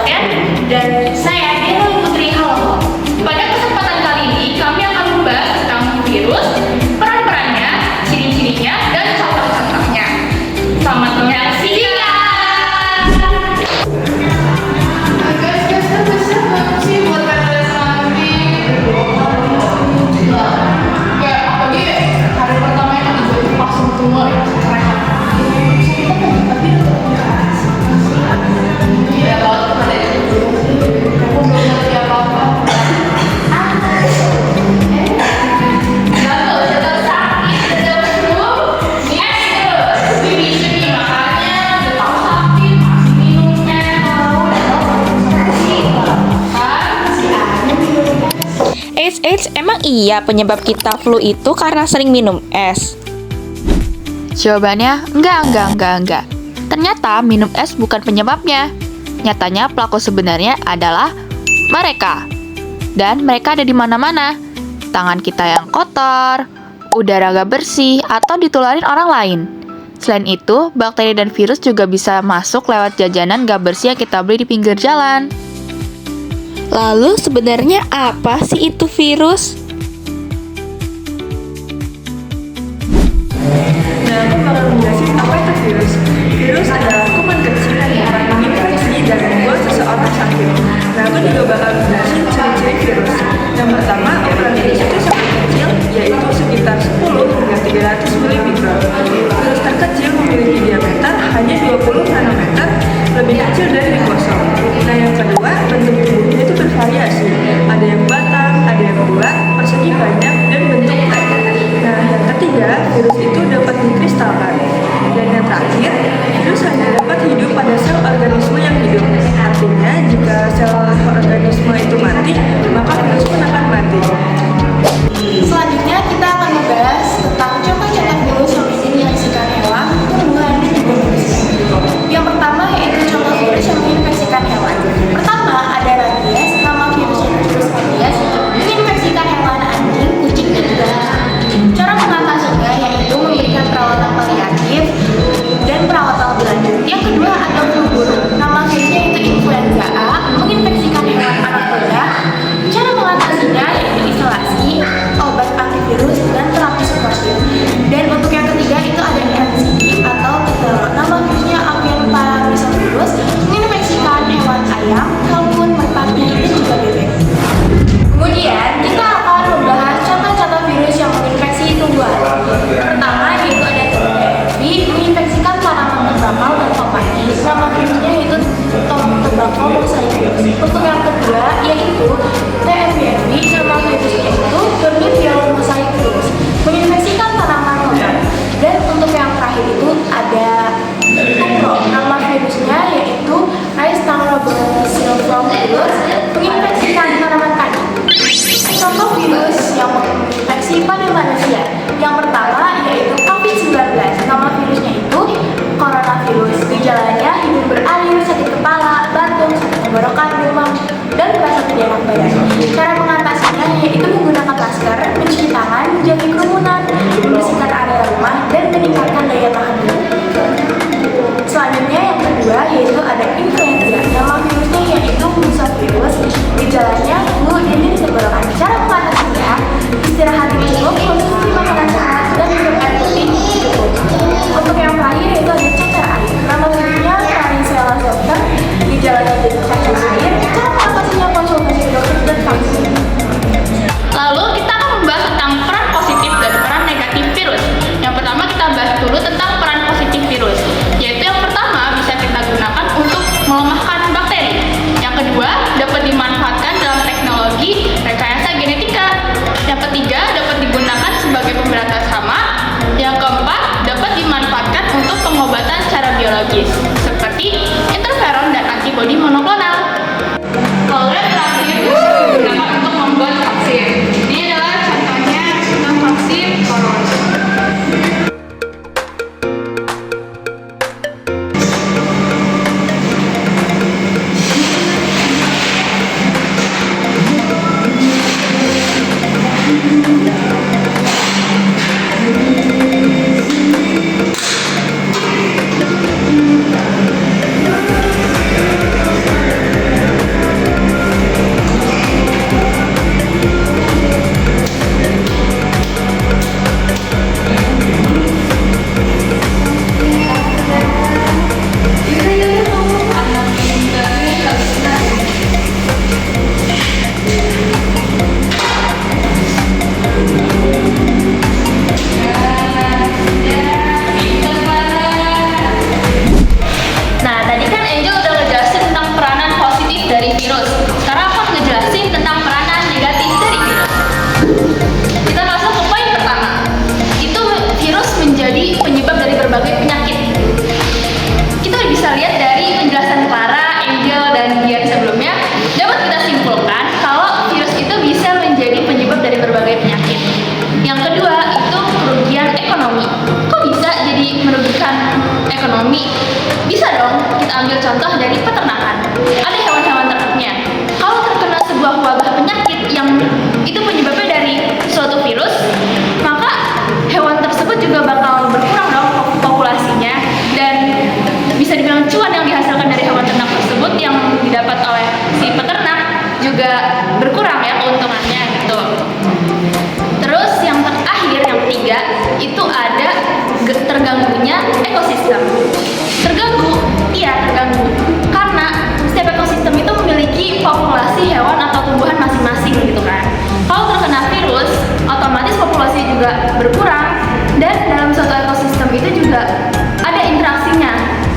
Alfian dan saya Dewi Putri Halo. Pada kesempatan kali ini kami akan membahas tentang virus, peran-perannya, ciri-cirinya, dan contoh-contohnya. Selamat menyaksikan. Emang iya penyebab kita flu itu karena sering minum es? Jawabannya, enggak. Ternyata minum es bukan penyebabnya. Nyatanya pelaku sebenarnya adalah mereka. Dan mereka ada di mana-mana. Tangan kita yang kotor, udara gak bersih, atau ditularin orang lain. Selain itu, bakteri dan virus juga bisa masuk lewat jajanan gak bersih yang kita beli di pinggir jalan. Lalu sebenarnya apa sih itu virus? Nah, aku bakal menjelaskan apa itu virus. Virus adalah kuman kecil yang dapat menginfeksi dan membuat seseorang sakit. Nah, aku juga bakal menjelaskan ciri-ciri virus. Yang pertama, ukuran virus itu sangat kecil, yaitu sekitar 10 hingga 300 mm. Virus terkecil memiliki diameter hanya 20 nanometer, lebih kecil dari gosong. Nah, yang kedua, bentuk tubuhnya itu bervariasi. Ada yang batang, ada yang bulat, persegi banyak, dan bentuk T. Nah, yang ketiga, virus itu dapat dikristalkan. Dan yang terakhir, virus hanya dapat hidup pada sel organisme yang hidup. Artinya, jika sel organisme itu mati, maka virus pun akan mati. Selanjutnya kita akan membahas tentang contoh-contoh virus yang menginfeksikan hewan, tumbuhan, dan juga manusia. Yang pertama yaitu contoh virus yang menginfeksikan hewan. Pertama ada rabies, nama virusnya virus rabies, menginfeksikan hewan anjing, kucing, dan juga anjing. Cara mengatasinya yaitu memberikan perawatan paliatif dan perawatan lebih lanjut. Yang kedua ada flu burung, nama virusnya itu influenza A, menginfeksikan hewan anak kuda. Cara mengatasinya yaitu isolasi, obat antivirus, dan terapi suportif. Dan untuk yang ketiga itu ada NCD atau nama virusnya avian paravirovirus, menginfeksikan hewan ayam, kalkun, merpati, dan juga bebek. Kemudian kita akan membahas contoh-contoh virus yang menginfeksi tumbuhan. Pertama yaitu ada TBC, menginfeksikan tanaman tembakau dan tomat. Nama virusnya yaitu tembakau mosaicvirus. Untuk yang kedua yaitu TMBRB, nama virusnya itu Dormivial mosaicvirus, menginfeksikan tanaman logam. Dan untuk yang terakhir itu ada Tupro, nama virusnya yaitu Ricinosilvirus, menginfeksikan tanaman padi. Contoh virus yang menginfeksi pada manusia. Yang pertama yaitu COVID-19, nama virusnya itu coronavirus. Gejalanya hidung berair, sakit kepala, batuk, sakit tenggorokan, demam, dan merasa tidak enak badan. Cara mengatasinya yaitu menggunakan masker, mencuci tangan, menjauhi kerumunan, membersihkan area rumah, dan meningkatkan daya tahan tubuh. Selanjutnya yang kedua yaitu ada influenza. Nama virusnya yaitu Musa virus. Gejalanya flu dan nyeri tenggorokan. Cara mengatasinya istirahat yang cukup, konsumsi makanan sehat, dan minum air putih cukup. Untuk yang terakhir yaitu ada cacar air. Nama virusnya Varicella zoster. Gejalanya jadi cacar air.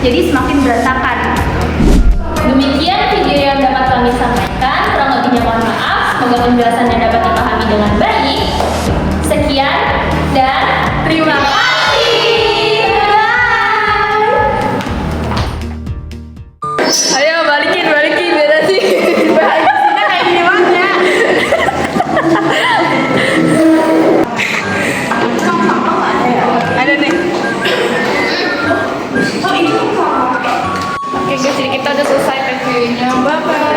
jadi semakin berantakan. Demikian video yang dapat kami sampaikan. Kurang lebihnya mohon maaf. Semoga penjelasannya dapat dipahami dengan baik. Sekian dan terima kasih. Bye. Ayo balikin beda sih. Kita kayak gini banget ya. Ada nih. Oke guys, jadi kita udah selesai reviewnya. Bye bye.